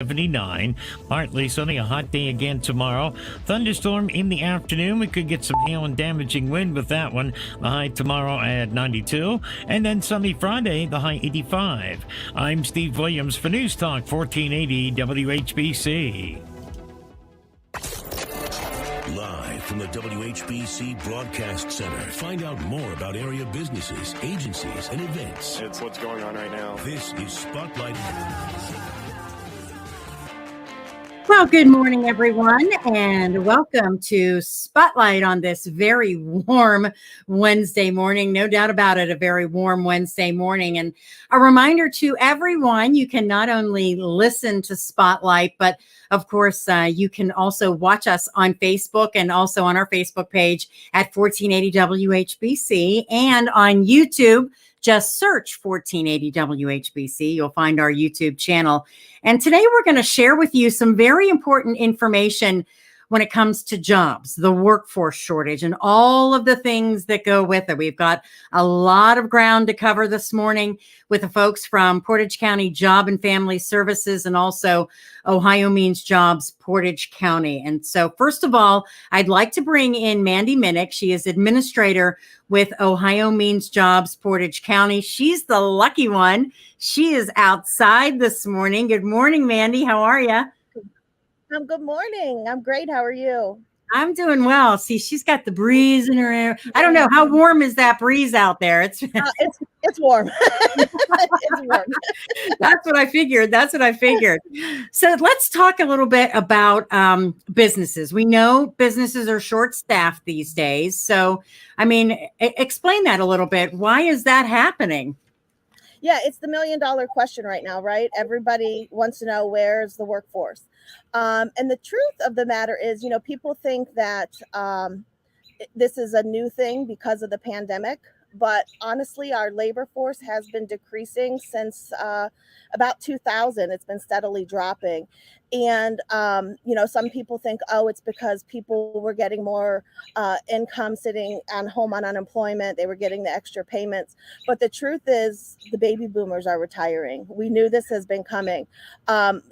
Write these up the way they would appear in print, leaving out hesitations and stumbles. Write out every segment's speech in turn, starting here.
79. Partly sunny, a hot day again tomorrow. Thunderstorm in the afternoon. We could get some hail and damaging wind with that one. The high tomorrow at 92. And then sunny Friday, the high 85. I'm Steve Williams for News Talk 1480 WHBC. Live from the WHBC Broadcast Center. Find out more about area businesses, agencies, and events. It's what's going on right now. This is Spotlight. Well, good morning, everyone, and welcome to Spotlight on this very warm Wednesday morning. No doubt about it, a very warm Wednesday morning. And a reminder to everyone, you can not only listen to Spotlight, but of course, you can also watch us on Facebook and also on our Facebook page at 1480 WHBC and on YouTube. Just search 1480 WHBC. You'll find our YouTube channel. And today we're going to share with you some very important information when it comes to jobs, the workforce shortage, and all of the things that go with it. We've got a lot of ground to cover this morning with the folks from Portage County Job and Family Services and also Ohio Means Jobs, Portage County. And so first of all, I'd like to bring in Mandy Minnick. She is administrator with Ohio Means Jobs, Portage County. She's the lucky one. She is outside this morning. Good morning, Mandy. How are you? Good morning. I'm great. How are you? I'm doing well. See, she's got the breeze in her hair. I don't know. How warm is that breeze out there? It's warm. It's warm. That's what I figured. So let's talk a little bit about businesses. We know businesses are short-staffed these days. So, I mean, explain that a little bit. Why is that happening? Yeah, it's the $1 million question right now, right? Everybody wants to know where's the workforce. And the truth of the matter is, people think that this is a new thing because of the pandemic. But honestly, our labor force has been decreasing since about 2000. It's been steadily dropping. And, some people think, it's because people were getting more income sitting at home on unemployment. They were getting the extra payments. But the truth is the baby boomers are retiring. We knew this has been coming.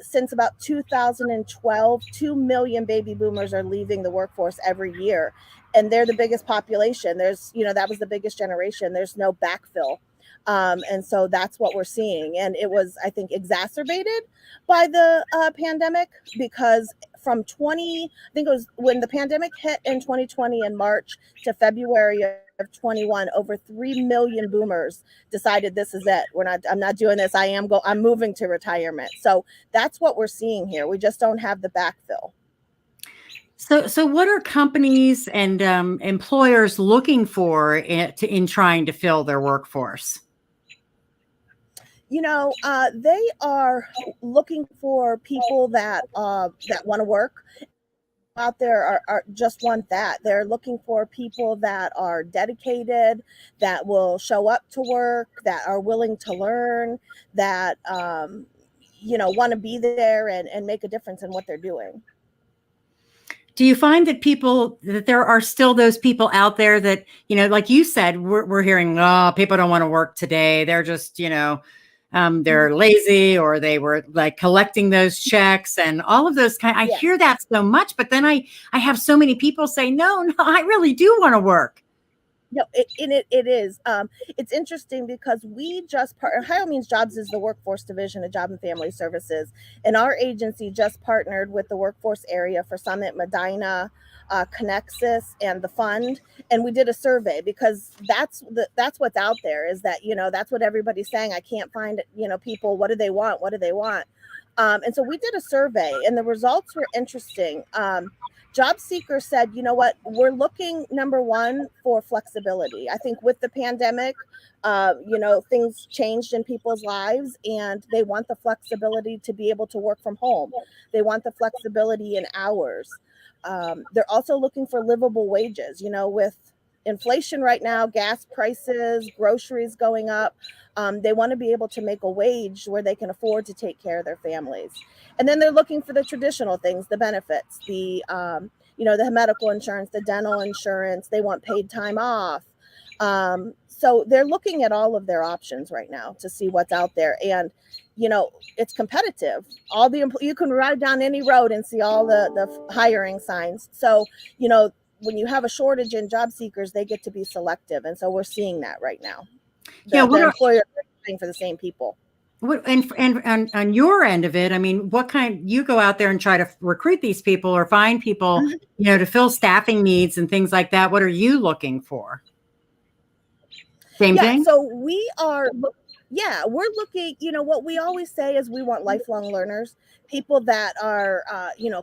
Since about 2012, 2 million baby boomers are leaving the workforce every year. And they're the biggest population. That was the biggest generation. There's no backfill. And so that's what we're seeing. And it was, I think, exacerbated by the pandemic because from I think it was when the pandemic hit in 2020 in March to February of 21, over 3 million boomers decided this is it. I'm not doing this. I'm moving to retirement. So that's what we're seeing here. We just don't have the backfill. So what are companies and employers looking for in trying to fill their workforce? They are looking for people that want to work out there are just want that. They're looking for people that are dedicated, that will show up to work, that are willing to learn, that, want to be there and make a difference in what they're doing. Do you find that there are still those people out there that, like you said, we're hearing, people don't want to work today. They're just, they're lazy, or they were like collecting those checks and all of those I hear that so much, but then I have so many people say, no, I really do want to work. No, it is. It's interesting because Ohio Means Jobs is the workforce division of Job and Family Services. And our agency just partnered with the workforce area for Summit, Medina, Connexus, and the fund. And we did a survey because that's what's out there is that, that's what everybody's saying. I can't find, people. What do they want? What do they want? And so we did a survey and the results were interesting. Job seekers said, we're looking, number one, for flexibility. I think with the pandemic, things changed in people's lives and they want the flexibility to be able to work from home. They want the flexibility in hours. They're also looking for livable wages, with inflation right now, gas prices, groceries going up. They want to be able to make a wage where they can afford to take care of their families. And then they're looking for the traditional things, the benefits, the medical insurance, the dental insurance. They want paid time off. So they're looking at all of their options right now to see what's out there. And it's competitive. You can ride down any road and see all the hiring signs. So, when you have a shortage in job seekers, they get to be selective. And so we're seeing that right now. The employers are paying for the same people. And on your end of it, I mean, you go out there and try to recruit these people or find people, to fill staffing needs and things like that. What are you looking for? Same thing? So we're looking, what we always say is we want lifelong learners, people that are,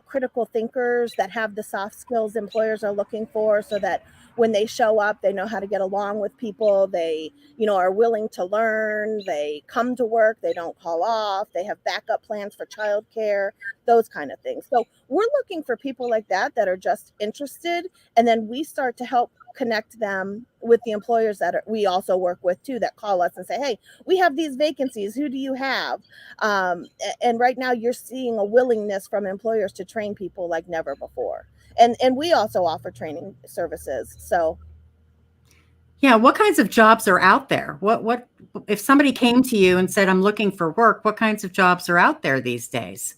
critical thinkers, that have the soft skills employers are looking for, so that when they show up, they know how to get along with people. They, are willing to learn. They come to work. They don't call off. They have backup plans for childcare, those kind of things. So we're looking for people like that are just interested. And then we start to help connect them with the employers that we also work with too, that call us and say, hey, we have these vacancies. Who do you have? And right now you're seeing a willingness from employers to train people like never before. And we also offer training services. So, yeah, what kinds of jobs are out there? What if somebody came to you and said, I'm looking for work, what kinds of jobs are out there these days?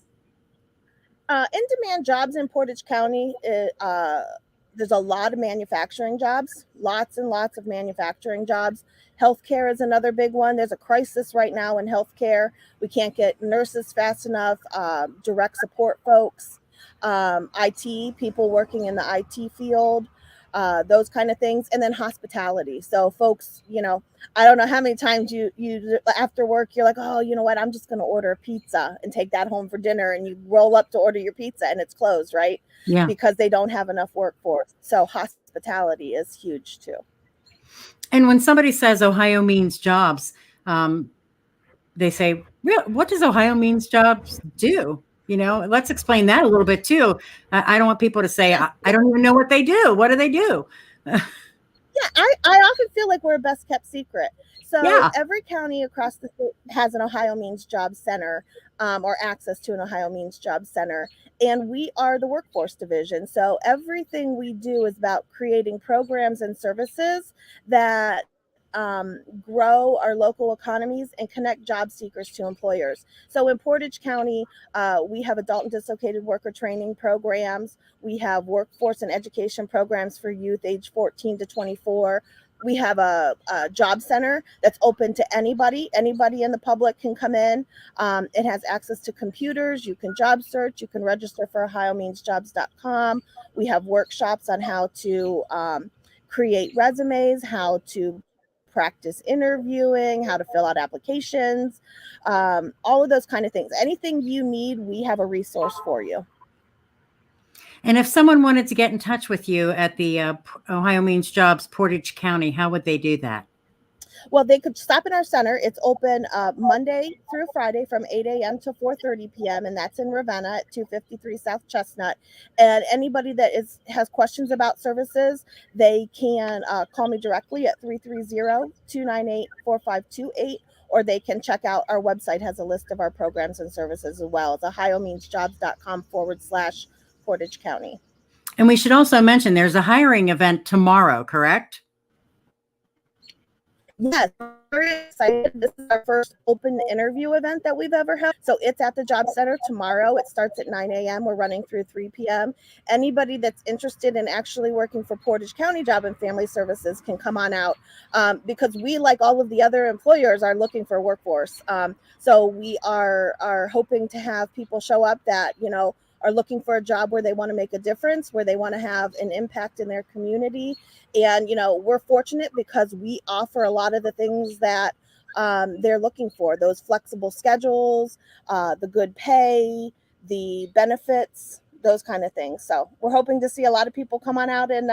In-demand jobs in Portage County, there's a lot of manufacturing jobs, lots and lots of manufacturing jobs. Healthcare is another big one. There's a crisis right now in healthcare. We can't get nurses fast enough, direct support folks, IT, people working in the IT field, those kind of things. And then hospitality. So folks, I don't know how many times you after work, you're like, oh, you know what? I'm just going to order a pizza and take that home for dinner. And you roll up to order your pizza and it's closed, right? Yeah. Because they don't have enough workforce. So hospitality is huge too. And when somebody says Ohio means jobs, they say, what does Ohio means jobs do? Let's explain that a little bit too. I don't want people to say, I don't even know what they do. What do they do? Yeah, I often feel like we're a best kept secret. So yeah. Every county across the state has an Ohio Means Job Center, or access to an Ohio Means Job Center. And we are the workforce division. So everything we do is about creating programs and services that grow our local economies and connect job seekers to employers. So in Portage County, we have adult and dislocated worker training programs. We have workforce and education programs for youth age 14 to 24. We have a job center that's open to anybody. Anybody in the public can come in. It has access to computers. You can job search. You can register for OhioMeansJobs.com. We have workshops on how to create resumes, how to practice interviewing, how to fill out applications, all of those kind of things. Anything you need, we have a resource for you. And if someone wanted to get in touch with you at the Ohio Means Jobs Portage County, how would they do that? Well, they could stop in our center. It's open Monday through Friday from 8 a.m. to 4:30 p.m. And that's in Ravenna at 253 South Chestnut. And anybody that has questions about services, they can call me directly at 330-298-4528, or they can check out our website, has a list of our programs and services as well. It's OhioMeansJobs.com/Portage County. And we should also mention there's a hiring event tomorrow, correct? Yes, very excited. This is our first open interview event that we've ever held. So it's at the Job Center tomorrow. It starts at 9 a.m. We're running through 3 p.m. Anybody that's interested in actually working for Portage County Job and Family Services can come on out, because we, like all of the other employers, are looking for a workforce. So we are hoping to have people show up that, are looking for a job where they want to make a difference, where they want to have an impact in their community. And, we're fortunate because we offer a lot of the things that they're looking for, those flexible schedules, the good pay, the benefits, those kind of things. So we're hoping to see a lot of people come on out and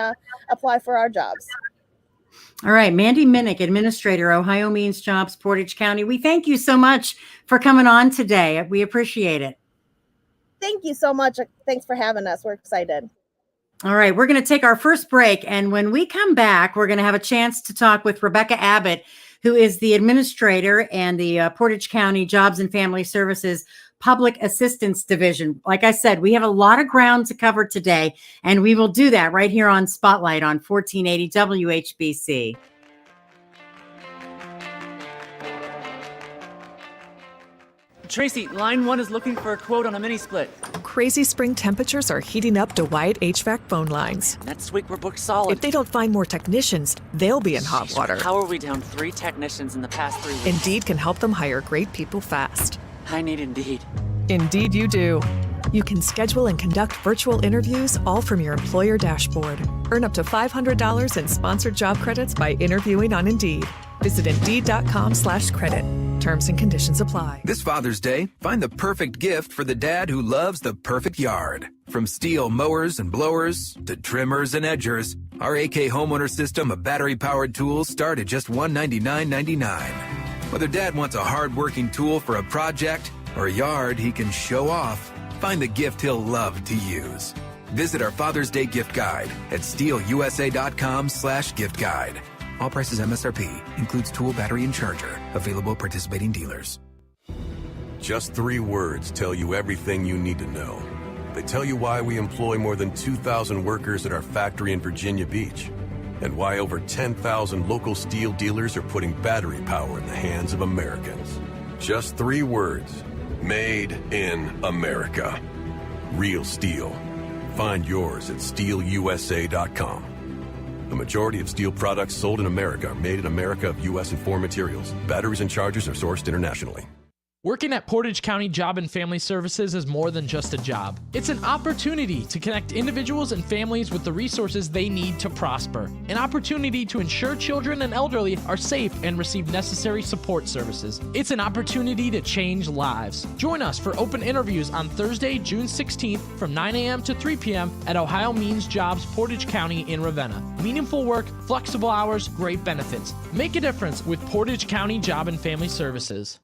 apply for our jobs. All right. Mandy Minnick, Administrator, Ohio Means Jobs, Portage County. We thank you so much for coming on today. We appreciate it. Thank you so much. Thanks for having us. We're excited. All right. We're going to take our first break. And when we come back, we're going to have a chance to talk with Rebecca Abbott, who is the Administrator and the Portage County Jobs and Family Services Public Assistance Division. Like I said, we have a lot of ground to cover today, and we will do that right here on Spotlight on 1480 WHBC. Tracy, line 1 is looking for a quote on a mini split. Crazy spring temperatures are heating up Dwight HVAC phone lines. Next week we're booked solid. If they don't find more technicians, they'll be in hot water. How are we down 3 technicians in the past 3 weeks? Indeed can help them hire great people fast. I need Indeed. Indeed you do. You can schedule and conduct virtual interviews all from your employer dashboard. Earn up to $500 in sponsored job credits by interviewing on Indeed. Visit Indeed.com/credit. Terms and conditions apply. This Father's Day, find the perfect gift for the dad who loves the perfect yard. From steel mowers and blowers to trimmers and edgers, our AK homeowner system of battery-powered tools start at just $199.99. Whether dad wants a hard-working tool for a project or a yard he can show off, find the gift he'll love to use. Visit our Father's Day gift guide at steelusa.com/gift guide. All prices MSRP. Includes tool, battery, and charger. Available at participating dealers. Just 3 words tell you everything you need to know. They tell you why we employ more than 2,000 workers at our factory in Virginia Beach, and why over 10,000 local steel dealers are putting battery power in the hands of Americans. Just 3 words. Made in America. Real steel. Find yours at steelusa.com. The majority of steel products sold in America are made in America of U.S. and foreign materials. Batteries and chargers are sourced internationally. Working at Portage County Job and Family Services is more than just a job. It's an opportunity to connect individuals and families with the resources they need to prosper. An opportunity to ensure children and elderly are safe and receive necessary support services. It's an opportunity to change lives. Join us for open interviews on Thursday, June 16th from 9 a.m. to 3 p.m. at Ohio Means Jobs, Portage County in Ravenna. Meaningful work, flexible hours, great benefits. Make a difference with Portage County Job and Family Services.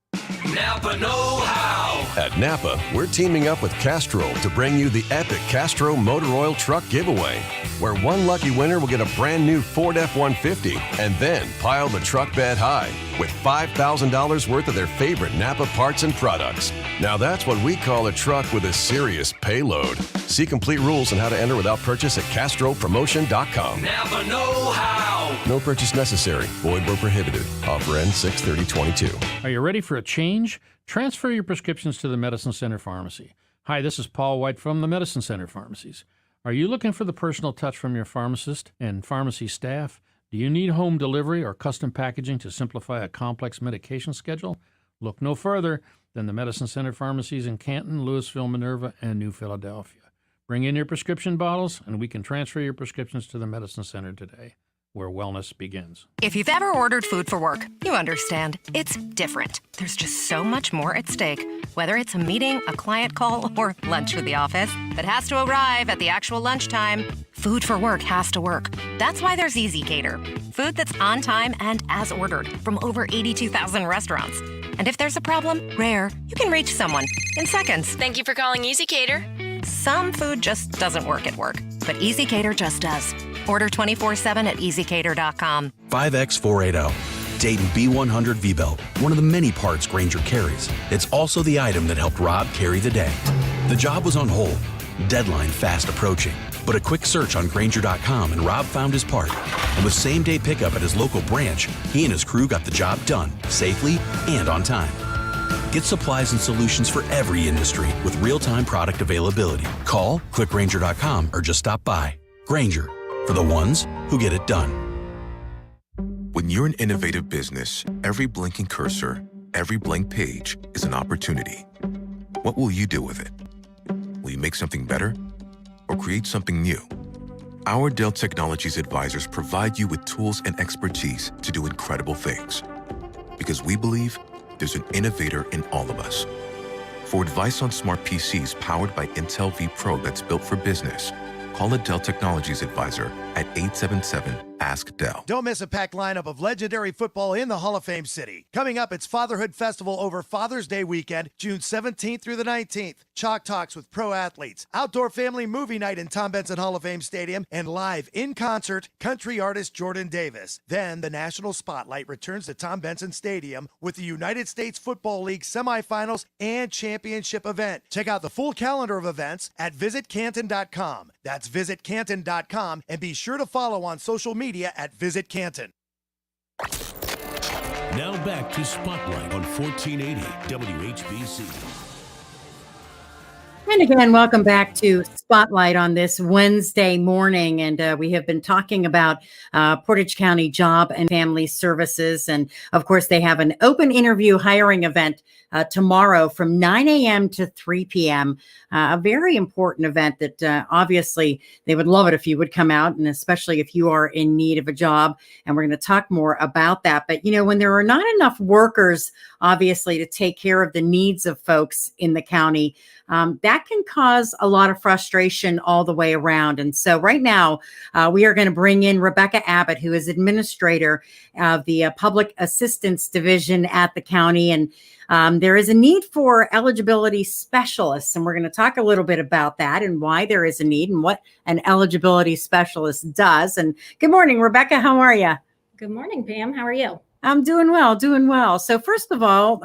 Napa know-how. At Napa, we're teaming up with Castrol to bring you the epic Castro Motor Oil Truck Giveaway, where one lucky winner will get a brand new Ford F-150 and then pile the truck bed high with $5,000 worth of their favorite Napa parts and products. Now that's what we call a truck with a serious payload. See complete rules on how to enter without purchase at CastroPromotion.com. Napa know-how. No purchase necessary. Void where prohibited. Offer ends 6/30/22. Are you ready for a change? Transfer your prescriptions to the Medicine Center Pharmacy. Hi, this is Paul White from the Medicine Center Pharmacies. Are you looking for the personal touch from your pharmacist and pharmacy staff? Do you need home delivery or custom packaging to simplify a complex medication schedule? Look no further than the Medicine Center Pharmacies in Canton, Louisville, Minerva, and New Philadelphia. Bring in your prescription bottles, and we can transfer your prescriptions to the Medicine Center today, where wellness begins. If you've ever ordered food for work, you understand. It's different. There's just so much more at stake. Whether it's a meeting, a client call, or lunch with the office that has to arrive at the actual lunchtime, food for work has to work. That's why there's EasyCater. Food that's on time and as ordered from over 82,000 restaurants. And if there's a problem, rare, you can reach someone in seconds. Thank you for calling EasyCater. Some food just doesn't work at work, but EasyCater just does. Order 24/7 at EasyCater.com. 5X480. Dayton B100 V-Belt, one of the many parts Grainger carries. It's also the item that helped Rob carry the day. The job was on hold, deadline fast approaching, but a quick search on Grainger.com and Rob found his part. And with same-day pickup at his local branch, he and his crew got the job done, safely and on time. Get supplies and solutions for every industry with real-time product availability. Call, click Grainger.com, or just stop by. Grainger, for the ones who get it done. When you're an innovative business, every blinking cursor, every blank page is an opportunity. What will you do with it? Will you make something better or create something new? Our Dell Technologies advisors provide you with tools and expertise to do incredible things. Because we believe there's an innovator in all of us. For advice on smart PCs powered by Intel vPro that's built for business, call a Dell Technologies advisor at 877-ASK-DELL. Don't miss a packed lineup of legendary football in the Hall of Fame city. Coming up, it's Fatherhood Festival over Father's Day weekend, June 17th through the 19th. Chalk Talks with pro athletes, outdoor family movie night in Tom Benson Hall of Fame Stadium, and live in concert, country artist Jordan Davis. Then the national spotlight returns to Tom Benson Stadium with the United States Football League semifinals and championship event. Check out the full calendar of events at visitcanton.com. That's visitcanton.com, and be sure to follow on social media at Visit Canton. Now back to Spotlight on 1480 WHBC. And again, welcome back to Spotlight on this Wednesday morning. And we have been talking about Portage County Job and Family Services. And of course, they have an open interview hiring event tomorrow from 9 a.m. to 3 p.m. A very important event that obviously they would love it if you would come out, and especially if you are in need of a job. And we're going to talk more about that. But, you know, when there are not enough workers, obviously, to take care of the needs of folks in the county, that can cause a lot of frustration all the way around. And so right now, we are going to bring in Rebecca Abbott, who is administrator of the Public Assistance Division at the county. And there is a need for eligibility specialists. And we're going to talk a little bit about that and why there is a need and what an eligibility specialist does. And good morning, Rebecca. How are you? Good morning, Pam. How are you? I'm doing well, doing well. So first of all,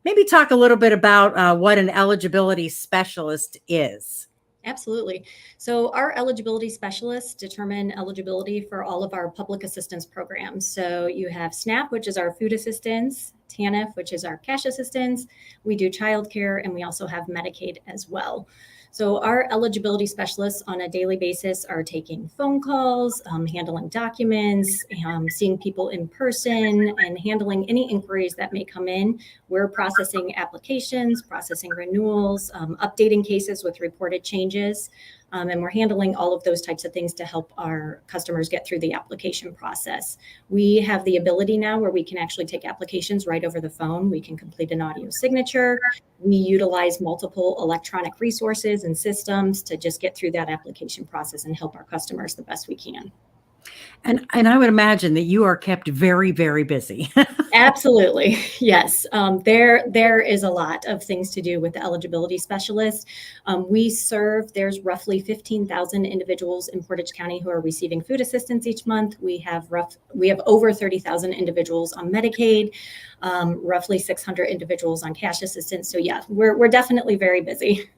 maybe talk a little bit about what an eligibility specialist is. Absolutely. So our eligibility specialists determine eligibility for all of our public assistance programs. So you have SNAP, which is our food assistance, TANF, which is our cash assistance. We do childcare, and we also have Medicaid as well. So our eligibility specialists on a daily basis are taking phone calls, handling documents, seeing people in person, and handling any inquiries that may come in. We're processing applications, processing renewals, updating cases with reported changes, and we're handling all of those types of things to help our customers get through the application process. We have the ability now where we can actually take applications right over the phone. We can complete an audio signature. We utilize multiple electronic resources and systems to just get through that application process and help our customers the best we can. And I would imagine that you are kept very, very busy. Absolutely. Yes. There is a lot of things to do with the eligibility specialist. There's roughly 15,000 individuals in Portage County who are receiving food assistance each month. We have over 30,000 individuals on Medicaid, roughly 600 individuals on cash assistance. So yeah, we're definitely very busy.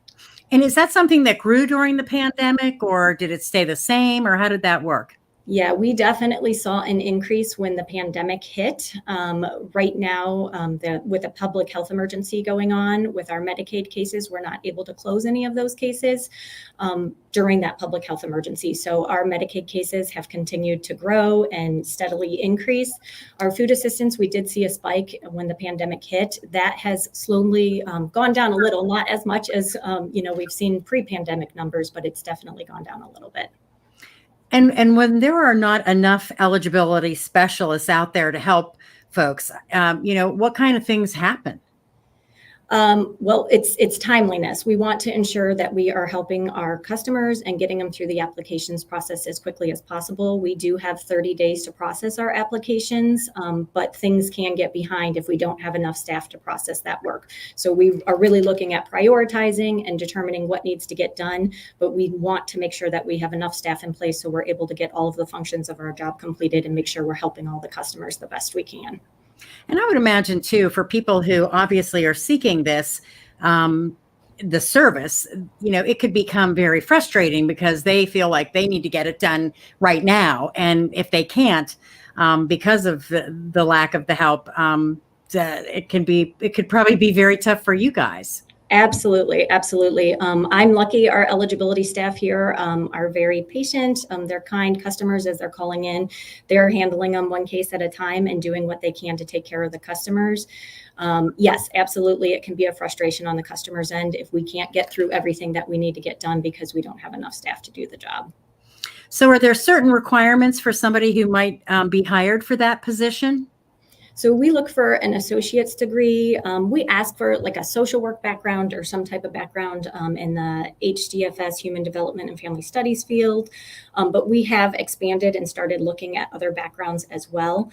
And is that something that grew during the pandemic, or did it stay the same, or how did that work? Yeah, we definitely saw an increase when the pandemic hit. Right now, with a public health emergency going on with our Medicaid cases, we're not able to close any of those cases during that public health emergency. So our Medicaid cases have continued to grow and steadily increase. Our food assistance, we did see a spike when the pandemic hit. That has slowly gone down a little, not as much as we've seen pre-pandemic numbers, but it's definitely gone down a little bit. And when there are not enough eligibility specialists out there to help folks, what kind of things happen? Well, it's timeliness. We want to ensure that we are helping our customers and getting them through the applications process as quickly as possible. We do have 30 days to process our applications, but things can get behind if we don't have enough staff to process that work. So we are really looking at prioritizing and determining what needs to get done, but we want to make sure that we have enough staff in place so we're able to get all of the functions of our job completed and make sure we're helping all the customers the best we can. And I would imagine, too, for people who obviously are seeking this, the service, it could become very frustrating because they feel like they need to get it done right now. And if they can't, because of the lack of the help, it could probably be very tough for you guys. Absolutely. Absolutely. I'm lucky. Our eligibility staff here are very patient. They're kind customers as they're calling in. They're handling them one case at a time and doing what they can to take care of the customers. Yes, absolutely. It can be a frustration on the customer's end if we can't get through everything that we need to get done because we don't have enough staff to do the job. So are there certain requirements for somebody who might be hired for that position? So we look for an associate's degree. We ask for like a social work background or some type of background in the HDFS, Human Development and Family Studies field. But we have expanded and started looking at other backgrounds as well.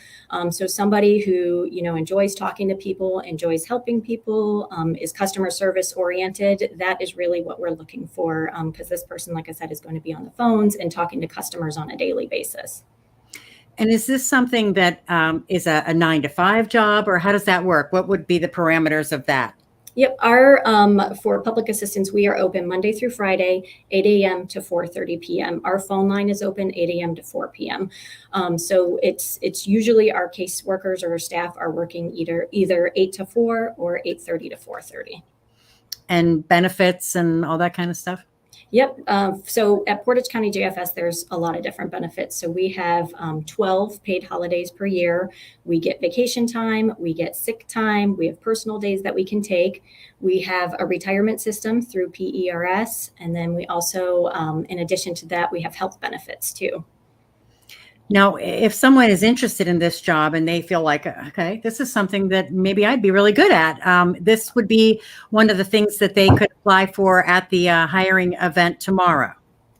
So somebody who, enjoys talking to people, enjoys helping people, is customer service oriented. That is really what we're looking for because this person, like I said, is going to be on the phones and talking to customers on a daily basis. And is this something that is a 9-to-5 job, or how does that work? What would be the parameters of that? Yep. Our for public assistance, we are open Monday through Friday, 8 a.m. to 4:30 p.m. Our phone line is open 8 a.m. to 4 p.m. So it's usually our caseworkers or our staff are working either 8 to 4 or 8:30 to 4:30. And benefits and all that kind of stuff. Yep. So at Portage County JFS, there's a lot of different benefits. So we have 12 paid holidays per year. We get vacation time. We get sick time. We have personal days that we can take. We have a retirement system through PERS. And then we also, in addition to that, we have health benefits too. Now, if someone is interested in this job and they feel like, okay, this is something that maybe I'd be really good at, this would be one of the things that they could apply for at the hiring event tomorrow.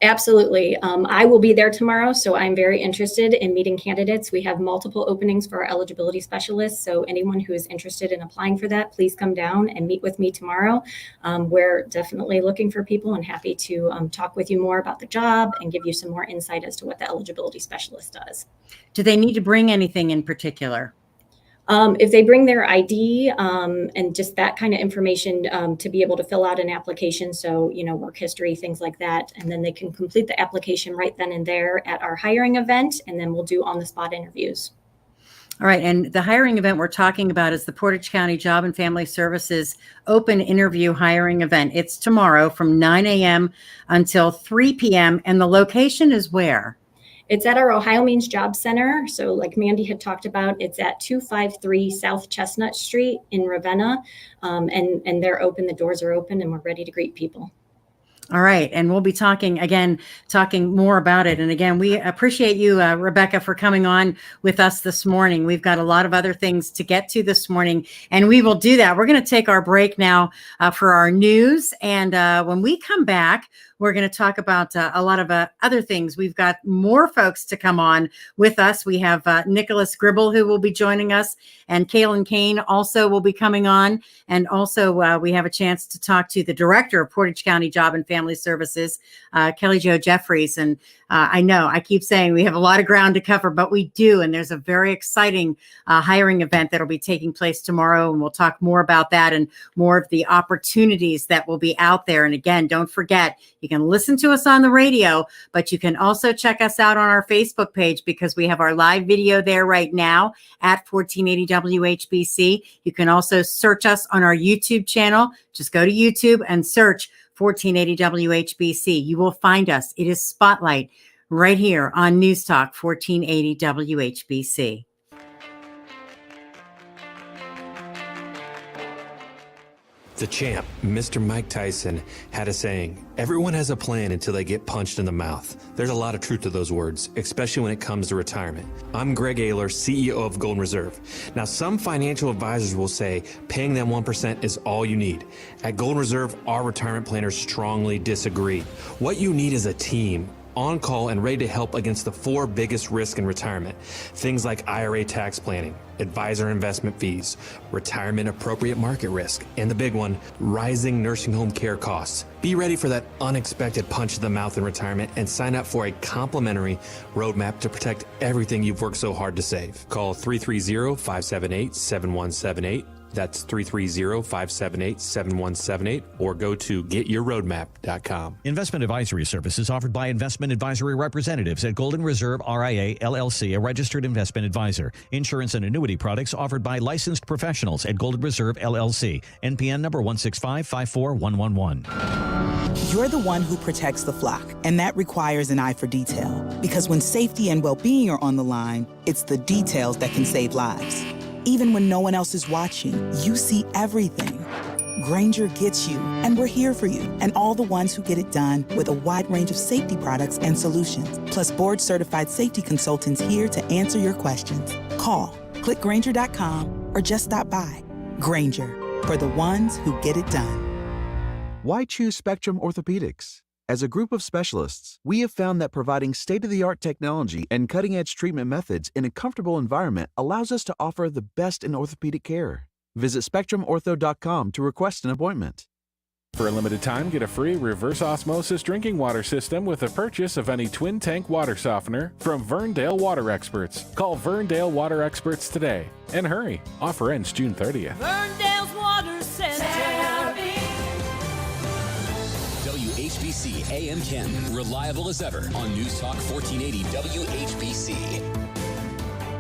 Absolutely. I will be there tomorrow, so I'm very interested in meeting candidates. We have multiple openings for our eligibility specialists, so anyone who is interested in applying for that, please come down and meet with me tomorrow. We're definitely looking for people and happy to talk with you more about the job and give you some more insight as to what the eligibility specialist does. Do they need to bring anything in particular? If they bring their ID and just that kind of information to be able to fill out an application, so, work history, things like that, and then they can complete the application right then and there at our hiring event, and then we'll do on-the-spot interviews. All right. And the hiring event we're talking about is the Portage County Job and Family Services open interview hiring event. It's tomorrow from 9 a.m. until 3 p.m. And the location is where? It's at our Ohio Means Job Center. So like Mandy had talked about, it's at 253 South Chestnut Street in Ravenna. And they're open, the doors are open, and we're ready to greet people. All right. And we'll be talking more about it. And again, we appreciate you, Rebecca, for coming on with us this morning. We've got a lot of other things to get to this morning, and we will do that. We're going to take our break now for our news. And when we come back, we're going to talk about a lot of other things. We've got more folks to come on with us. We have Nicholas Gribble, who will be joining us, and Kaylin Kane also will be coming on. And also we have a chance to talk to the director of Portage County Job and Family Services, Kelly Jo Jeffries. And I know I keep saying we have a lot of ground to cover, but we do. And there's a very exciting hiring event that'll be taking place tomorrow. And we'll talk more about that and more of the opportunities that will be out there. And again, don't forget, you can listen to us on the radio, but you can also check us out on our Facebook page, because we have our live video there right now at 1480 WHBC. You can also search us on our YouTube channel. Just go to YouTube and search 1480 WHBC. You will find us. It is Spotlight right here on News Talk 1480 WHBC. The champ, Mr. Mike Tyson, had a saying, everyone has a plan until they get punched in the mouth. There's a lot of truth to those words, especially when it comes to retirement. I'm Greg Ayler, CEO of Golden Reserve. Now, some financial advisors will say paying them 1% is all you need. At Golden Reserve, our retirement planners strongly disagree. What you need is a team on call and ready to help against the 4 biggest risks in retirement. Things like IRA tax planning, advisor investment fees, retirement appropriate market risk, and the big one, rising nursing home care costs. Be ready for that unexpected punch to the mouth in retirement and sign up for a complimentary roadmap to protect everything you've worked so hard to save. Call 330-578-7178. That's 330-578-7178, or go to getyourroadmap.com. Investment advisory services offered by investment advisory representatives at Golden Reserve RIA LLC, a registered investment advisor. Insurance and annuity products offered by licensed professionals at Golden Reserve LLC. NPN number 165-54111. You're the one who protects the flock, and that requires an eye for detail. Because when safety and well-being are on the line, it's the details that can save lives. Even when no one else is watching, you see everything. Grainger gets you, and we're here for you, and all the ones who get it done with a wide range of safety products and solutions, plus board-certified safety consultants here to answer your questions. Call, click Grainger.com, or just stop by. Grainger, for the ones who get it done. Why choose Spectrum Orthopedics? As a group of specialists, we have found that providing state-of-the-art technology and cutting-edge treatment methods in a comfortable environment allows us to offer the best in orthopedic care. Visit SpectrumOrtho.com to request an appointment. For a limited time, get a free reverse osmosis drinking water system with the purchase of any twin tank water softener from Verndale Water Experts. Call Verndale Water Experts today. And hurry, offer ends June 30th. Verndale's Water Center. WHBC AM Canton. Reliable as ever on News Talk 1480 WHBC.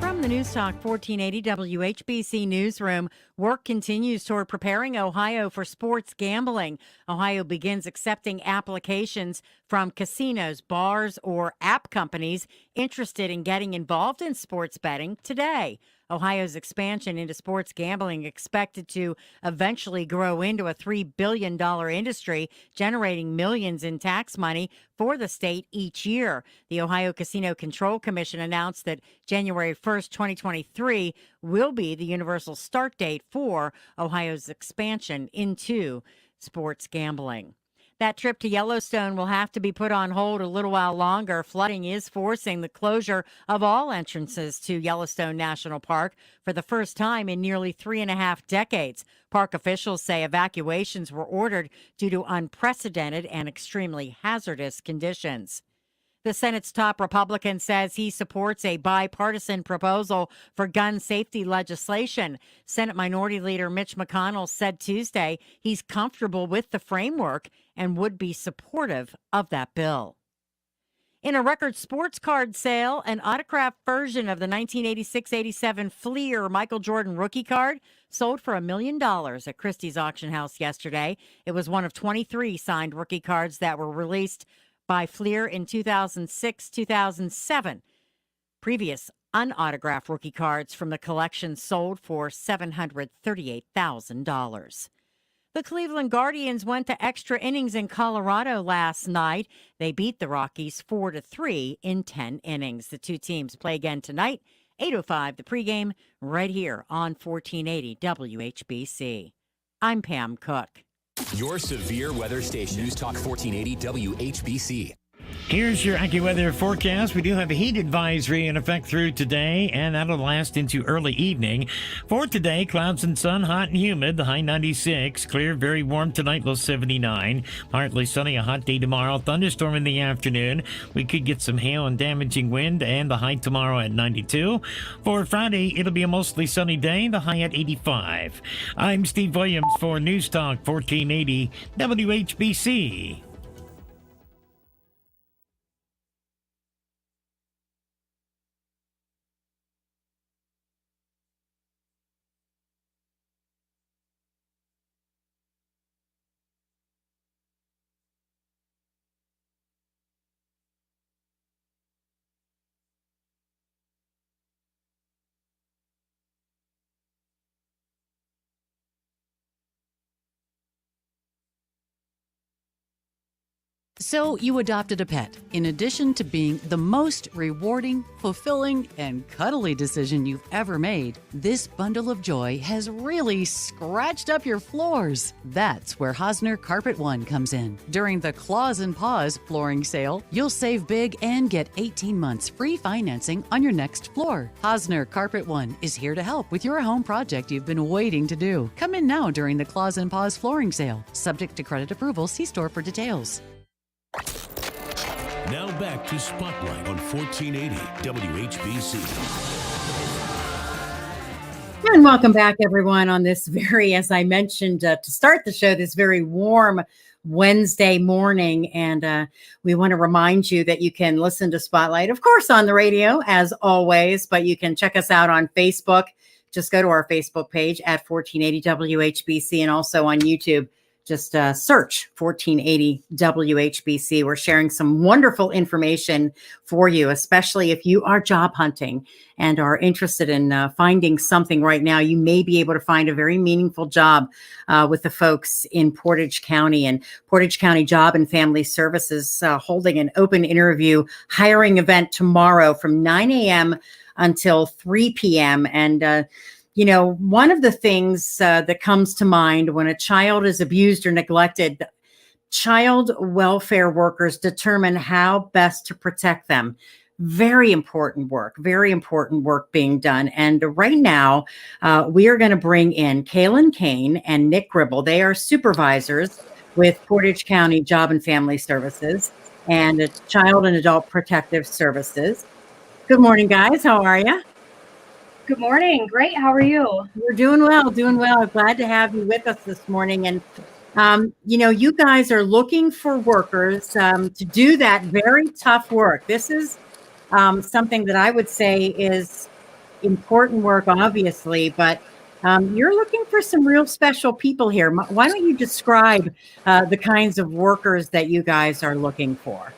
From the News Talk 1480 WHBC newsroom, work continues toward preparing Ohio for sports gambling. Ohio begins accepting applications from casinos, bars, or app companies interested in getting involved in sports betting today. Ohio's expansion into sports gambling expected to eventually grow into a $3 billion industry, generating millions in tax money for the state each year. The Ohio Casino Control Commission announced that January 1st, 2023 will be the universal start date for Ohio's expansion into sports gambling. That trip to Yellowstone will have to be put on hold a little while longer. Flooding is forcing the closure of all entrances to Yellowstone National Park for the first time in nearly 3.5 decades. Park officials say evacuations were ordered due to unprecedented and extremely hazardous conditions. The Senate's top Republican says he supports a bipartisan proposal for gun safety legislation. Senate Minority Leader Mitch McConnell said Tuesday he's comfortable with the framework and would be supportive of that bill. In a record sports card sale, an autographed version of the 1986-87 Fleer Michael Jordan rookie card sold for $1 million at Christie's auction house yesterday. It was one of 23 signed rookie cards that were released by Fleer in 2006-2007. Previous unautographed rookie cards from the collection sold for $738,000. The Cleveland Guardians went to extra innings in Colorado last night. They beat the Rockies 4-3 in 10 innings. The two teams play again tonight, 8:05 the pregame, right here on 1480 WHBC. I'm Pam Cook. Your severe weather station, News Talk 1480 WHBC. Here's your Accuweather Forecast. We do have a heat advisory in effect through today, and that'll last into early evening. For today, clouds and sun, hot and humid, the high 96. Clear, very warm tonight, low 79. Partly sunny, a hot day tomorrow. Thunderstorm in the afternoon. We could get some hail and damaging wind, and the high tomorrow at 92. For Friday, it'll be a mostly sunny day, the high at 85. I'm Steve Williams for News Talk 1480 WHBC. So you adopted a pet. In addition to being the most rewarding, fulfilling, and cuddly decision you've ever made, this bundle of joy has really scratched up your floors. That's where Hosner Carpet One comes in. During the Claws and Paws flooring sale, you'll save big and get 18 months free financing on your next floor. Hosner Carpet One is here to help with your home project you've been waiting to do. Come in now during the Claws and Paws flooring sale. Subject to credit approval, see store for details. Now back to Spotlight on 1480 WHBC. And welcome back, everyone, on this very, as I mentioned to start the show, this very warm Wednesday morning. And we want to remind you that you can listen to Spotlight, of course, on the radio, as always, but you can check us out on Facebook. Just go to our Facebook page at 1480 WHBC and also on YouTube. Just search 1480 WHBC. We're sharing some wonderful information for you, especially if you are job hunting and are interested in finding something right now. You may be able to find a very meaningful job with the folks in Portage County. And Portage County Job and Family Services holding an open interview hiring event tomorrow from 9 a.m. until 3 p.m. And you know, one of the things that comes to mind when a child is abused or neglected, child welfare workers determine how best to protect them. Very important work being done. And right now, we are going to bring in Kaylin Kane and Nick Gribble. They are supervisors with Portage County Job and Family Services and Child and Adult Protective Services. Good morning, guys. How are you? Good morning. Great. How are you? We're doing well. Glad to have you with us this morning. And You guys are looking for workers to do that very tough work. This is something that I would say is important work, obviously, but you're looking for some real special people here. Why don't you describe the kinds of workers that you guys are looking for?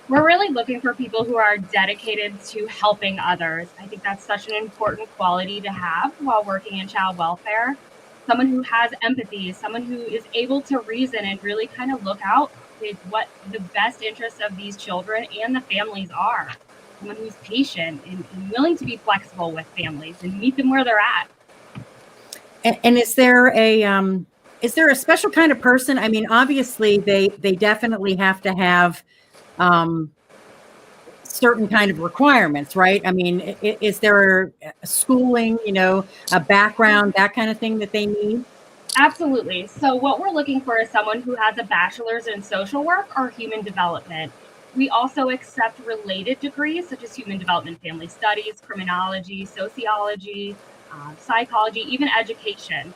We're really looking for people who are dedicated to helping others. I think that's such an important quality to have while working in child welfare. Someone who has empathy, someone who is able to reason and really kind of look out with what the best interests of these children and the families are. Someone who's patient and willing to be flexible with families and meet them where they're at. And is there a special kind of person? I mean, obviously they definitely have to have certain kind of requirements, right? I mean, is there a schooling, a background, that kind of thing that they need? Absolutely. So what we're looking for is someone who has a bachelor's in social work or human development. We also accept related degrees such as human development, family studies, criminology, sociology, psychology, even education.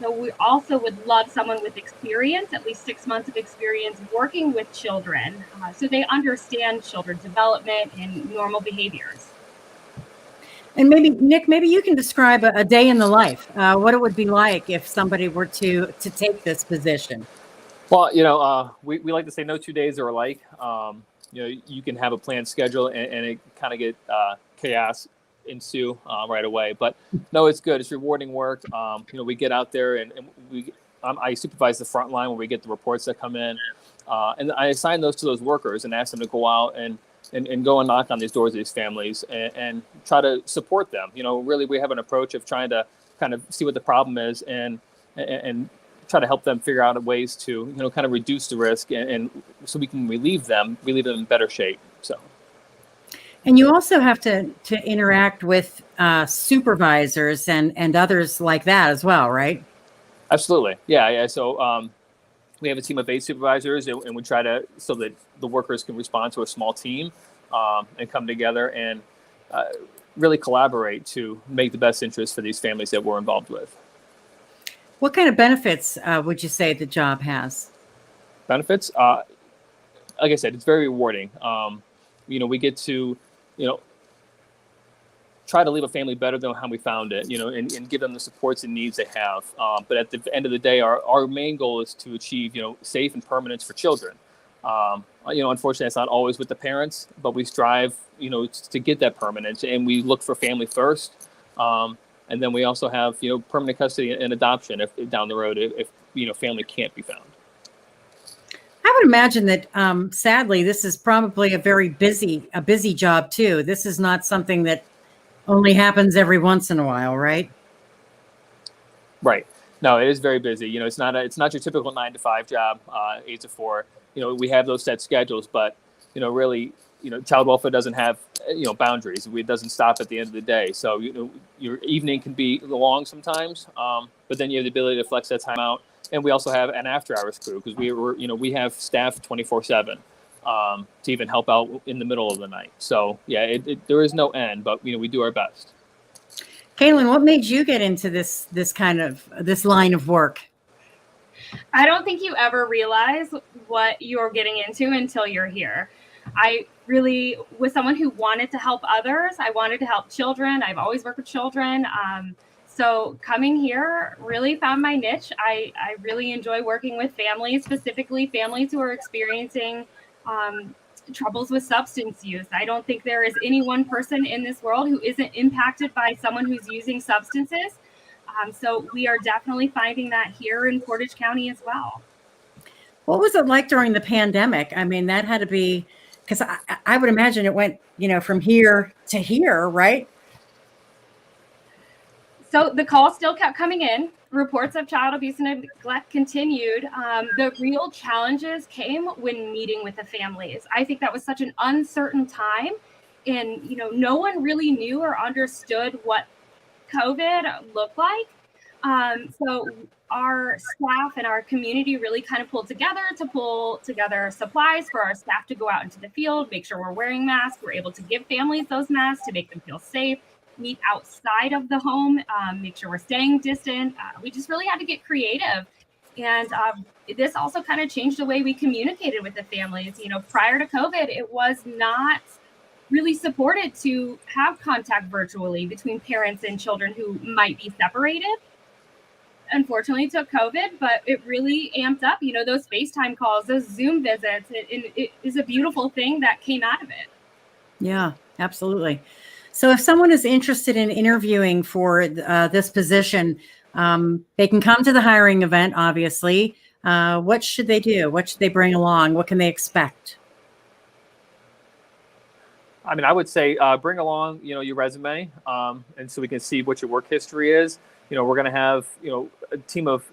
So we also would love someone with experience, at least 6 months of experience working with children, so they understand children's development and normal behaviors. And maybe, Nick, maybe you can describe a day in the life, what it would be like if somebody were to take this position. Well, we like to say no 2 days are alike. You can have a planned schedule and it kind of get chaos ensue right away. But no, it's good. It's rewarding work. We get out there and I supervise the front line when we get the reports that come in. And I assign those to those workers and ask them to go out and go and knock on these doors of these families and try to support them. Really, we have an approach of trying to kind of see what the problem is and try to help them figure out ways to, kind of reduce the risk and so we can relieve them in better shape. So. And you also have to interact with supervisors and others like that as well, right? Absolutely. Yeah. So we have a team of 8 supervisors and we try to, so that the workers can respond to a small team and come together and really collaborate to make the best interest for these families that we're involved with. What kind of benefits would you say the job has? Benefits? Like I said, it's very rewarding. We get to, try to leave a family better than how we found it, and give them the supports and needs they have. But at the end of the day, our main goal is to achieve, safe and permanence for children. Unfortunately, it's not always with the parents, but we strive, to get that permanence, and we look for family first. And then we also have, permanent custody and adoption if down the road, if family can't be found. I would imagine that, sadly, this is probably a busy job too. This is not something that only happens every once in a while, right? Right. No, it is very busy. It's not your typical 9-to-5 job, 8 to 4. We have those set schedules, but really, child welfare doesn't have boundaries. It doesn't stop at the end of the day. So your evening can be long sometimes, but then you have the ability to flex that time out. And we also have an after-hours crew because we have staff 24/7 to even help out in the middle of the night. So yeah, there is no end, but we do our best. Kaylin, what made you get into this line of work? I don't think you ever realize what you're getting into until you're here. I really was someone who wanted to help others. I wanted to help children. I've always worked with children. So coming here really found my niche. I really enjoy working with families, specifically families who are experiencing troubles with substance use. I don't think there is any one person in this world who isn't impacted by someone who's using substances. So we are definitely finding that here in Portage County as well. What was it like during the pandemic? I mean, that had to be, because I would imagine it went, from here to here, right? So the calls still kept coming in. Reports of child abuse and neglect continued. The real challenges came when meeting with the families. I think that was such an uncertain time. And, no one really knew or understood what COVID looked like. So our staff and our community really kind of pulled together to pull together supplies for our staff to go out into the field, make sure we're wearing masks. We're able to give families those masks to make them feel safe, meet outside of the home, make sure we're staying distant. We just really had to get creative And this also kind of changed the way we communicated with the families. Prior to COVID, it was not really supported to have contact virtually between parents and children who might be separated. Unfortunately, it took COVID, but it really amped up, those FaceTime calls, those Zoom visits. It is a beautiful thing that came out of it. Yeah, absolutely. So if someone is interested in interviewing for this position, they can come to the hiring event, obviously. What should they do? What should they bring along? What can they expect? I mean, I would say bring along, your resume, and so we can see what your work history is. We're going to have, a team of,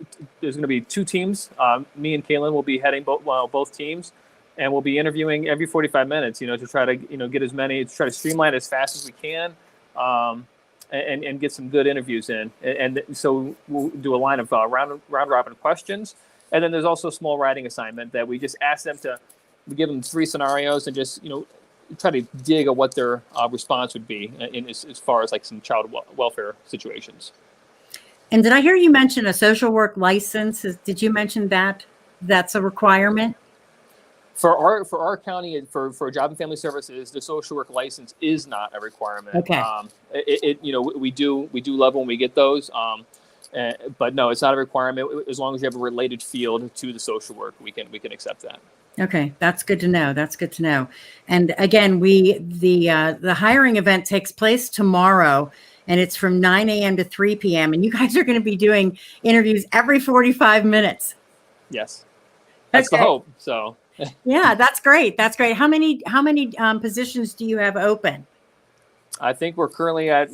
there's going to be 2 teams. Me and Kaylin will be heading both teams, and we'll be interviewing every 45 minutes, to try to, get as many, to try to streamline as fast as we can, and get some good interviews in. And so we'll do a line of round robin questions. And then there's also a small writing assignment that we just ask them we give them 3 scenarios and just, try to dig at what their response would be as far as like some child welfare situations. And did I hear you mention a social work license? Did you mention that that's a requirement? For our county, for Job and Family Services, the social work license is not a requirement. Okay. We do love when we get those, but no, it's not a requirement. As long as you have a related field to the social work, we can accept that. Okay, that's good to know. That's good to know. And again, the hiring event takes place tomorrow, and it's from 9 a.m. to 3 p.m. And you guys are going to be doing interviews every 45 minutes. Yes, that's the hope. So. Yeah, that's great. That's great. How many positions do you have open? I think we're currently at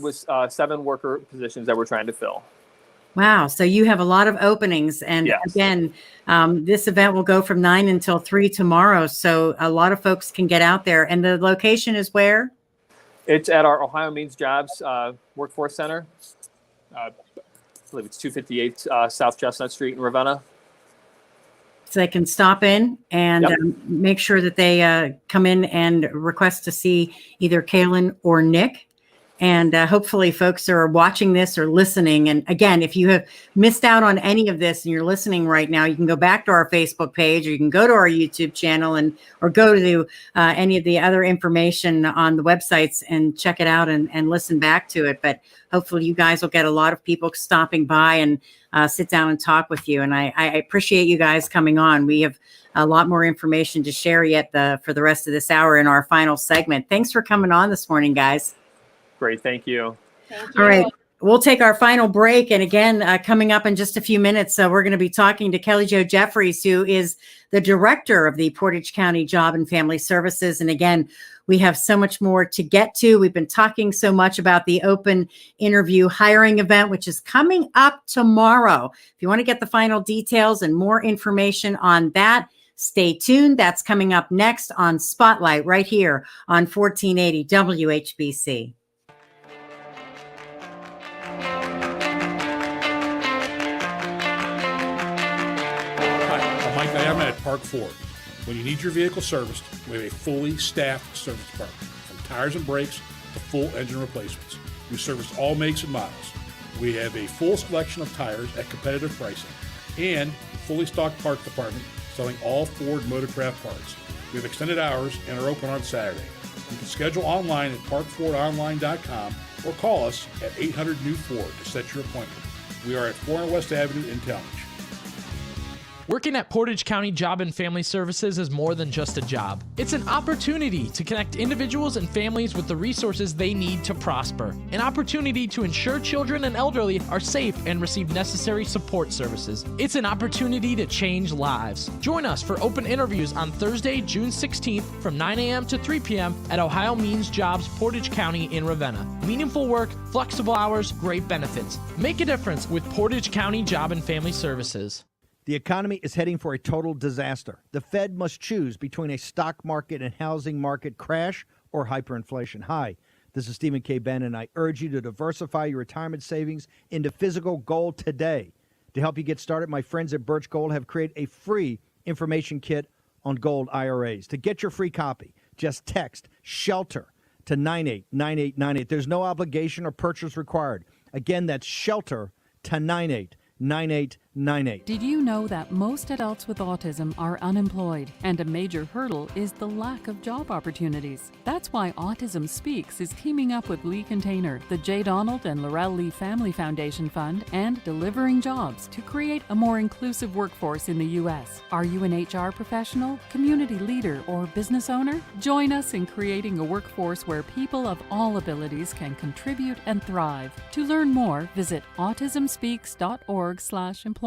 7 worker positions that we're trying to fill. Wow. So you have a lot of openings. And yes. Again, this event will go from 9 until 3 tomorrow. So a lot of folks can get out there. And the location is where? It's at our Ohio Means Jobs Workforce Center. I believe it's 258 South Chestnut Street in Ravenna. So they can stop in and make sure that they come in and request to see either Kaylin or Nick. And hopefully folks are watching this or listening. And again, if you have missed out on any of this and you're listening right now, you can go back to our Facebook page, or you can go to our YouTube channel or go to any of the other information on the websites and check it out and listen back to it. But hopefully you guys will get a lot of people stopping by and sit down and talk with you. And I appreciate you guys coming on. We have a lot more information to share yet for the rest of this hour in our final segment. Thanks for coming on this morning, guys. Great. Thank you. All right. We'll take our final break. And again, coming up in just a few minutes, we're going to be talking to Kelly Jo Jeffries, who is the director of the Portage County Job and Family Services. And again, we have so much more to get to. We've been talking so much about the open interview hiring event, which is coming up tomorrow. If you want to get the final details and more information on that, stay tuned. That's coming up next on Spotlight right here on 1480 WHBC. I'm at Park Ford. When you need your vehicle serviced, we have a fully staffed service department, from tires and brakes to full engine replacements. We service all makes and models. We have a full selection of tires at competitive pricing and a fully stocked parts department selling all Ford Motorcraft parts. We have extended hours and are open on Saturday. You can schedule online at parkfordonline.com or call us at 800-NEW-FORD to set your appointment. We are at 400 West Avenue in Talmadge. Working at Portage County Job and Family Services is more than just a job. It's an opportunity to connect individuals and families with the resources they need to prosper. An opportunity to ensure children and elderly are safe and receive necessary support services. It's an opportunity to change lives. Join us for open interviews on Thursday, June 16th from 9 a.m. to 3 p.m. at Ohio Means Jobs, Portage County in Ravenna. Meaningful work, flexible hours, great benefits. Make a difference with Portage County Job and Family Services. The economy is heading for a total disaster. The Fed must choose between a stock market and housing market crash or hyperinflation. Hi, this is Stephen K. Bannon, and I urge you to diversify your retirement savings into physical gold today. To help you get started, my friends at Birch Gold have created a free information kit on gold IRAs. To get your free copy, just text SHELTER to 989898. There's no obligation or purchase required. Again, that's SHELTER to 989898. 9898. Did you know that most adults with autism are unemployed, and a major hurdle is the lack of job opportunities? That's why Autism Speaks is teaming up with Lee Container, the J. Donald and Laurel Lee Family Foundation Fund, and Delivering Jobs to create a more inclusive workforce in the U.S. Are you an HR professional, community leader, or business owner? Join us in creating a workforce where people of all abilities can contribute and thrive. To learn more, visit autismspeaks.org/employment.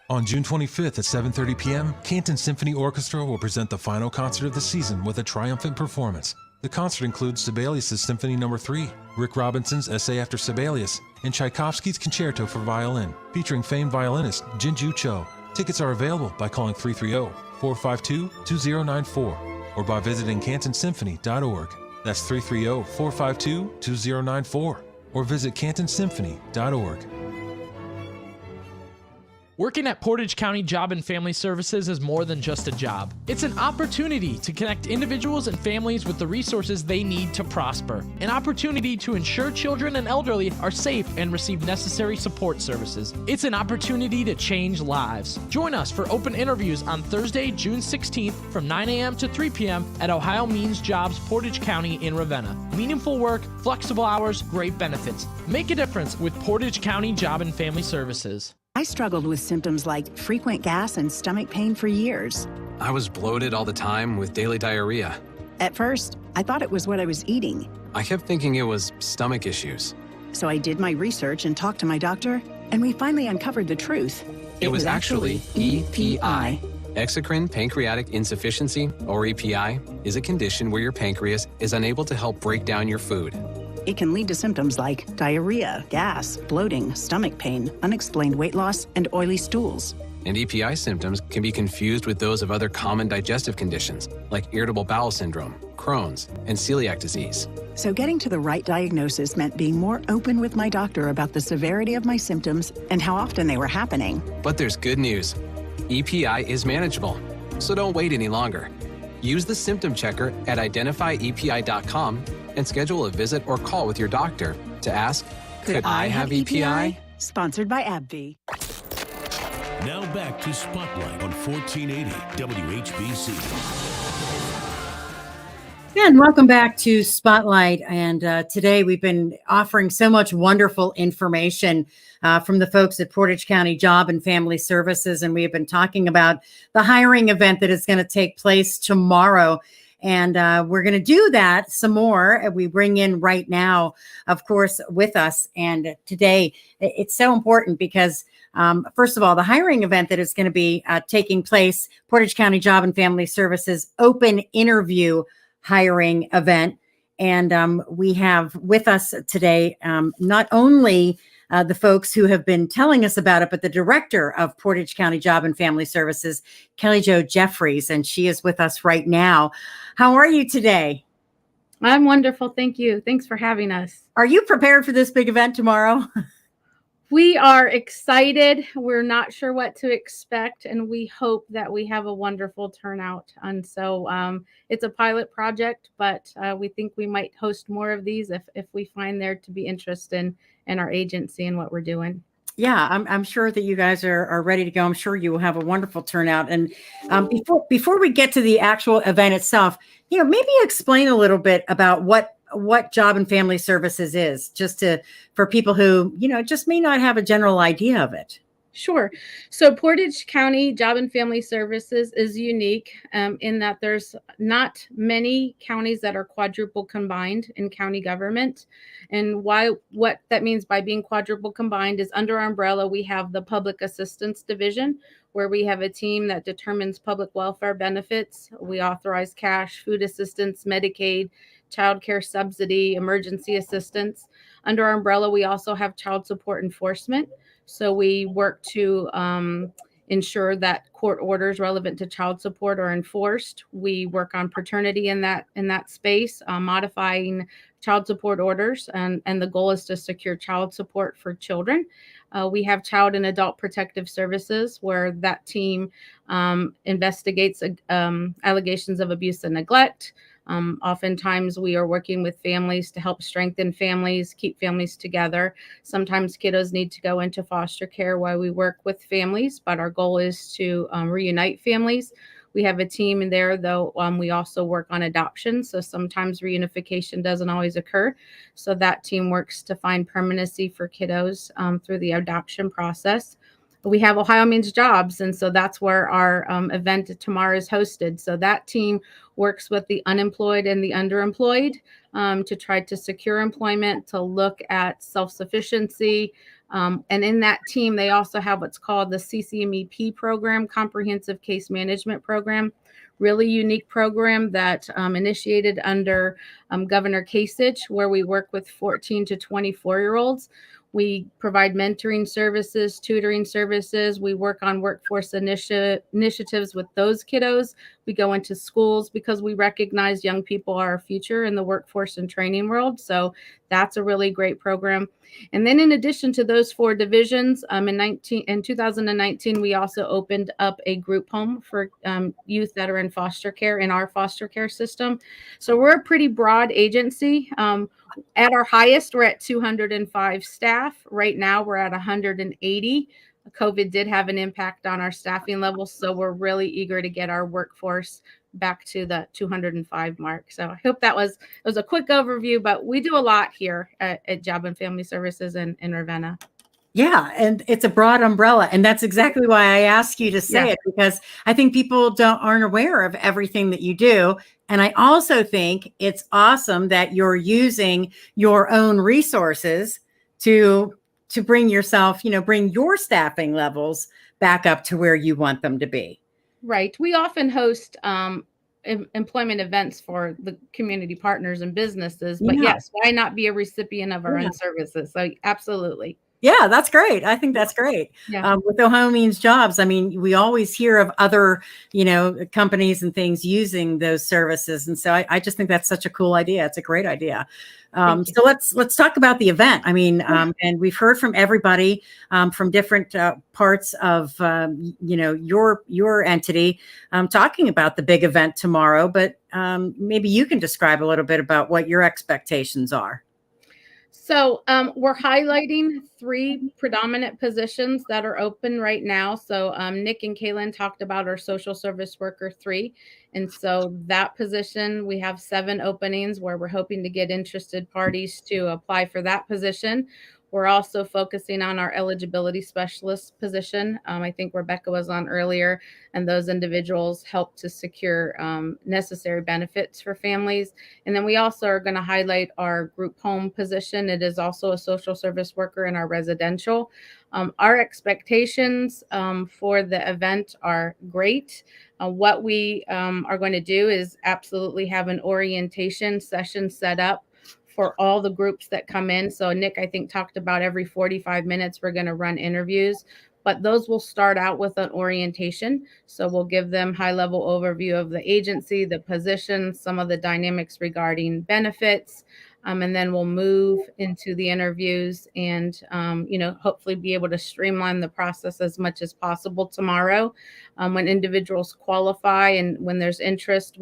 On June 25th at 7:30 p.m., Canton Symphony Orchestra will present the final concert of the season with a triumphant performance. The concert includes Sibelius' Symphony No. 3, Rick Robinson's Essay After Sibelius, and Tchaikovsky's Concerto for Violin, featuring famed violinist Jinju Cho. Tickets are available by calling 330-452-2094 or by visiting cantonsymphony.org. That's 330-452-2094 or visit cantonsymphony.org. Working at Portage County Job and Family Services is more than just a job. It's an opportunity to connect individuals and families with the resources they need to prosper. An opportunity to ensure children and elderly are safe and receive necessary support services. It's an opportunity to change lives. Join us for open interviews on Thursday, June 16th from 9 a.m. to 3 p.m. at Ohio Means Jobs, Portage County in Ravenna. Meaningful work, flexible hours, great benefits. Make a difference with Portage County Job and Family Services. I struggled with symptoms like frequent gas and stomach pain for years. I was bloated all the time with daily diarrhea. At first, I thought it was what I was eating. I kept thinking it was stomach issues. So I did my research and talked to my doctor, and we finally uncovered the truth. It was actually EPI. Exocrine pancreatic insufficiency, or EPI, is a condition where your pancreas is unable to help break down your food. It can lead to symptoms like diarrhea, gas, bloating, stomach pain, unexplained weight loss, and oily stools. And EPI symptoms can be confused with those of other common digestive conditions, like irritable bowel syndrome, Crohn's, and celiac disease. So getting to the right diagnosis meant being more open with my doctor about the severity of my symptoms and how often they were happening. But there's good news. EPI is manageable, so don't wait any longer. Use the symptom checker at identifyepi.com and schedule a visit or call with your doctor to ask, could I have EPI? Sponsored by AbbVie. Now back to Spotlight on 1480 WHBC. And welcome back to Spotlight. And today we've been offering so much wonderful information from the folks at Portage County Job and Family Services. And we have been talking about the hiring event that is going to take place tomorrow. And we're going to do that some more. We bring in right now, of course, with us. And today it's so important because, first of all, the hiring event that is going to be taking place, Portage County Job and Family Services open interview hiring event. And we have with us today not only the folks who have been telling us about it, but the director of Portage County Job and Family Services, Kelly Jo Jeffries, and she is with us right now. How are you today? I'm wonderful. Thank you. Thanks for having us. Are you prepared for this big event tomorrow? We are excited. We're not sure what to expect, and we hope that we have a wonderful turnout. And so it's a pilot project, but we think we might host more of these if we find there to be interest in our agency and what we're doing. Yeah, I'm sure that you guys are ready to go. I'm sure you will have a wonderful turnout. And before we get to the actual event itself, maybe explain a little bit about what Job and Family Services is, for people who, just may not have a general idea of it. Sure. So Portage County Job and Family Services is unique in that there's not many counties that are quadruple combined in county government. And what that means by being quadruple combined is under our umbrella, we have the Public Assistance Division, where we have a team that determines public welfare benefits. We authorize cash, food assistance, Medicaid, child care subsidy, emergency assistance. Under our umbrella, we also have child support enforcement. So we work to ensure that court orders relevant to child support are enforced. We work on paternity in that space, modifying child support orders, and the goal is to secure child support for children. We have Child and Adult Protective Services, where that team investigates allegations of abuse and neglect. Oftentimes we are working with families to help strengthen families, keep families together. Sometimes kiddos need to go into foster care while we work with families, but our goal is to reunite families. We have a team in there, though. We also work on adoption. So sometimes reunification doesn't always occur. So that team works to find permanency for kiddos through the adoption process. We have Ohio Means Jobs, and so that's where our event tomorrow is hosted. So that team works with the unemployed and the underemployed to try to secure employment, to look at self-sufficiency. And in that team, they also have what's called the CCMEP program, Comprehensive Case Management Program. Really unique program that initiated under Governor Kasich, where we work with 14 to 24-year-olds. We provide mentoring services, tutoring services. We work on workforce initiatives with those kiddos. We go into schools because we recognize young people are our future in the workforce and training world. So that's a really great program. And then in addition to those four divisions, in 2019, we also opened up a group home for youth that are in foster care in our foster care system. So we're a pretty broad agency. At our highest, we're at 205 staff. Right now, we're at 180. COVID did have an impact on our staffing levels, so we're really eager to get our workforce back to the 205 mark. So I hope it was a quick overview, but we do a lot here at Job and Family Services in Ravenna. Yeah, and it's a broad umbrella, and that's exactly why I asked you to say it, because I think people aren't aware of everything that you do. And I also think it's awesome that you're using your own resources to bring yourself, bring your staffing levels back up to where you want them to be. Right. We often host employment events for the community partners and businesses, but yes, why not be a recipient of our own services? So absolutely. Yeah, that's great. I think that's great. Yeah. With Ohio Means Jobs, I mean, we always hear of other, companies and things using those services. And so I just think that's such a cool idea. It's a great idea. So let's talk about the event. I mean, and we've heard from everybody from different parts of, your entity talking about the big event tomorrow, but maybe you can describe a little bit about what your expectations are. So we're highlighting 3 predominant positions that are open right now. So Nick and Kaylin talked about our social service worker 3. And so that position, we have 7 openings where we're hoping to get interested parties to apply for that position. We're also focusing on our eligibility specialist position. I think Rebecca was on earlier, and those individuals help to secure necessary benefits for families. And then we also are going to highlight our group home position. It is also a social service worker in our residential. Our expectations for the event are great. What we are going to do is absolutely have an orientation session set up for all the groups that come in. So Nick, I think, talked about every 45 minutes, we're going to run interviews, but those will start out with an orientation. So we'll give them high-level overview of the agency, the position, some of the dynamics regarding benefits, and then we'll move into the interviews and, hopefully be able to streamline the process as much as possible tomorrow. When individuals qualify and when there's interest,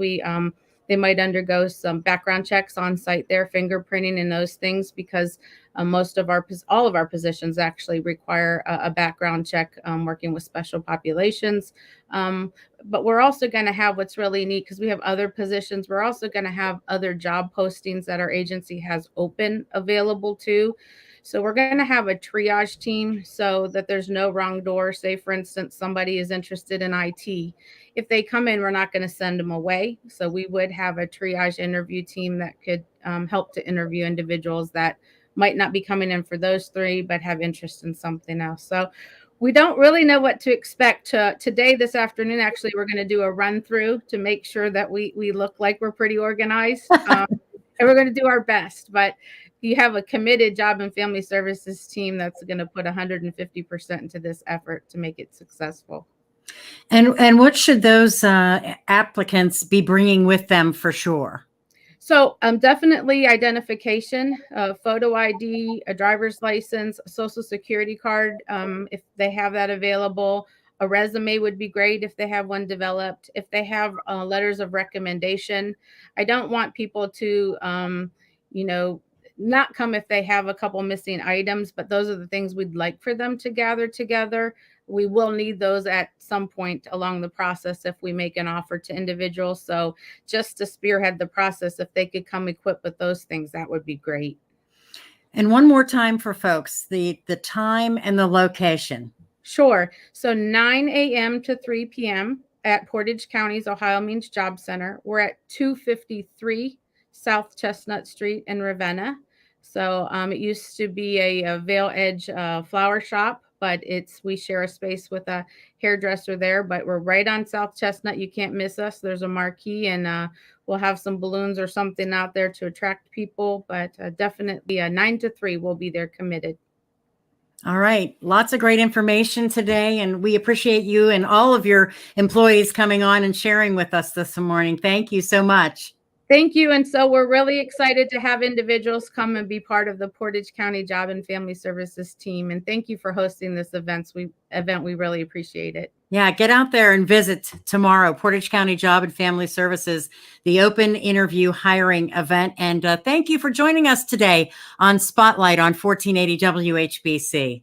they might undergo some background checks on site there, fingerprinting and those things, because all of our positions actually require a background check working with special populations. But we're also going to have what's really neat, because we have other positions. We're also going to have other job postings that our agency has open available too. So we're going to have a triage team so that there's no wrong door. Say, for instance, somebody is interested in IT. If they come in, we're not going to send them away. So we would have a triage interview team that could help to interview individuals that might not be coming in for those three, but have interest in something else. So we don't really know what to expect today. This afternoon, actually, we're going to do a run through to make sure that we look like we're pretty organized. And we're going to do our best. But you have a committed job and family services team that's going to put 150% into this effort to make it successful. And what should those applicants be bringing with them for sure? So definitely identification, photo ID, a driver's license, a social security card, if they have that available. A resume would be great if they have one developed. If they have letters of recommendation, I don't want people to, not come if they have a couple missing items, but those are the things we'd like for them to gather together. We will need those at some point along the process if we make an offer to individuals. So just to spearhead the process, if they could come equipped with those things, that would be great. And one more time for folks, the time and the location. Sure. So 9 a.m. to 3 p.m. at Portage County's Ohio Means Job Center. We're at 253 South Chestnut Street in Ravenna. So it used to be a Vale Edge flower shop, but we share a space with a hairdresser there, but we're right on South Chestnut. You can't miss us. There's a marquee, and we'll have some balloons or something out there to attract people, but definitely 9 to 3 will be there committed. All right. Lots of great information today, and we appreciate you and all of your employees coming on and sharing with us this morning. Thank you so much. Thank you. And so we're really excited to have individuals come and be part of the Portage County Job and Family Services team. And thank you for hosting this event. We really appreciate it. Yeah, get out there and visit tomorrow, Portage County Job and Family Services, the open interview hiring event. And thank you for joining us today on Spotlight on 1480 WHBC.